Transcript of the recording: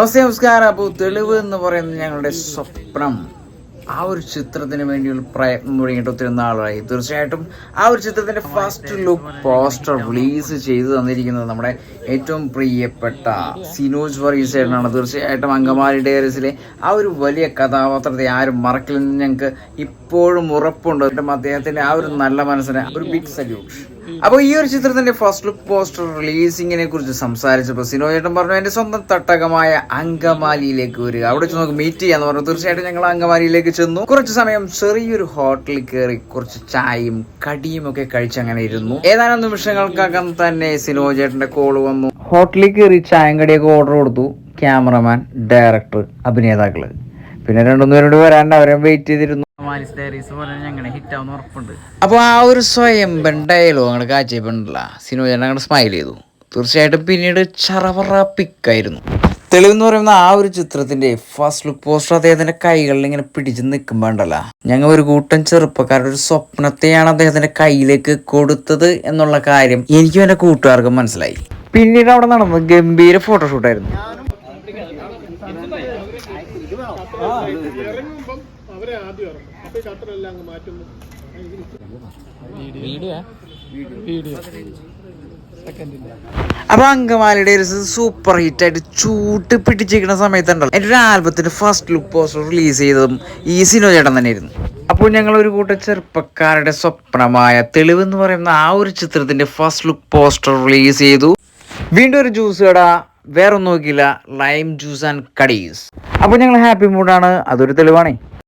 നമസ്കാരം. അപ്പോൾ തെളിവ് എന്ന് പറയുന്നത് ഞങ്ങളുടെ സ്വപ്നം. ആ ഒരു ചിത്രത്തിന് വേണ്ടിയുള്ള പ്രയത്നം തുടങ്ങിയിട്ട് ഒത്തിരി നാളായി. തീർച്ചയായിട്ടും ആ ഒരു ചിത്രത്തിന്റെ ഫസ്റ്റ് ലുക്ക് പോസ്റ്റർ റിലീസ് ചെയ്തു തന്നിരിക്കുന്നത് നമ്മുടെ ഏറ്റവും പ്രിയപ്പെട്ട സിനോജ് വർഗീസേട്ടനാണ്. തീർച്ചയായിട്ടും അങ്കമാലി ഡയറീസിലെ ആ ഒരു വലിയ കഥാപാത്രത്തെ ആരും മറക്കില്ലെന്ന് ഞങ്ങൾക്ക് ഇപ്പോഴും ഉറപ്പുണ്ട്. അദ്ദേഹത്തിന്റെ ആ ഒരു നല്ല മനസ്സിന് ഒരു ബിഗ് സല്യൂട്ട്. അപ്പോൾ ഈ ഒരു ചിത്രത്തിന്റെ ഫസ്റ്റ് ലുക്ക് പോസ്റ്റർ റിലീസിങ്ങിനെ കുറിച്ച് സംസാരിച്ചപ്പോൾ സിനോജേട്ടൻ പറഞ്ഞു, എന്റെ സ്വന്തം തട്ടകമായ അങ്കമാലിയിലേക്ക് വരിക, അവിടെ വെച്ച് നമുക്ക് മീറ്റ് ചെയ്യാന്ന് പറഞ്ഞു. തീർച്ചയായിട്ടും ഞങ്ങൾ അങ്കമാലിയിലേക്ക് ചെന്നു. കുറച്ച് സമയം ചെറിയൊരു ഹോട്ടലിൽ കയറി കുറച്ച് ചായയും കടിയും ഒക്കെ കഴിച്ചങ്ങനെ ഇരുന്നു. ഏതാനും നിമിഷങ്ങൾക്കകം തന്നെ സിനോജേട്ടന്റെ കോള് വന്നു. ഹോട്ടലിൽ കയറി ചായയും കടിയൊക്കെ ഓർഡർ കൊടുത്തു. ക്യാമറമാൻ, ഡയറക്ടർ, അഭിനേതാക്കള്, പിന്നെ രണ്ടുമൂന്ന് പേരോട് വരാണ്ട് അവരെ വെയിറ്റ് ചെയ്തിരുന്നു. അപ്പോൾ ആ ഒരു സ്വയം ഡയലോഗ് അങ്ങോട്ട് കാഴ്ചപ്പെട്ടില്ല. സിനോജേട്ടൻ അങ്ങോട്ട് സ്മൈൽ ചെയ്തു. തീർച്ചയായിട്ടും പിന്നീട് ചറവറ പിക്കായിരുന്നു. തെളിവെന്ന് പറയുന്ന ആ ഒരു ചിത്രത്തിന്റെ ഫസ്റ്റ് ലുക്ക് പോസ്റ്റർ അദ്ദേഹത്തിന്റെ കൈകളിൽ ഇങ്ങനെ പിടിച്ച് നിൽക്കുമ്പോണ്ടല്ല, ഞങ്ങൾ ഒരു കൂട്ടം ചെറുപ്പക്കാരുടെ ഒരു സ്വപ്നത്തെയാണ് അദ്ദേഹത്തിന്റെ കയ്യിലേക്ക് കൊടുത്തത് എന്നുള്ള കാര്യം എനിക്കും എന്റെ കൂട്ടുകാർക്കും മനസ്സിലായി. പിന്നീട് അവിടെ നടന്നത് ഗംഭീര ഫോട്ടോഷൂട്ടായിരുന്നു. അപ്പൊ അങ്കമാലിയുടെ ഒരു സൂപ്പർ ഹിറ്റ് ആയിട്ട് ചൂട്ട് പിടിച്ചിരിക്കുന്ന സമയത്തുണ്ടല്ലോ, എൻ്റെ ഒരു ആൽബത്തിന്റെ ഫസ്റ്റ് ലുക്ക് പോസ്റ്റർ റിലീസ് ചെയ്തതും ഈ സിനോജേട്ടൻ തന്നെയായിരുന്നു. അപ്പോൾ ഞങ്ങൾ ഒരു കൂട്ടം ചെറുപ്പക്കാരുടെ സ്വപ്നമായ തെളിവ് എന്ന് പറയുന്ന ആ ഒരു ചിത്രത്തിന്റെ ഫസ്റ്റ് ലുക്ക് പോസ്റ്റർ റിലീസ് ചെയ്തു. വീണ്ടും ഒരു ജ്യൂസ് കട, വേറൊന്നും നോക്കിയില്ല, ലൈം ജ്യൂസ് ആൻഡ് കടീസ്. അപ്പോൾ ഞങ്ങൾ ഹാപ്പി മൂഡാണ്. അതൊരു തെളിവാണേ.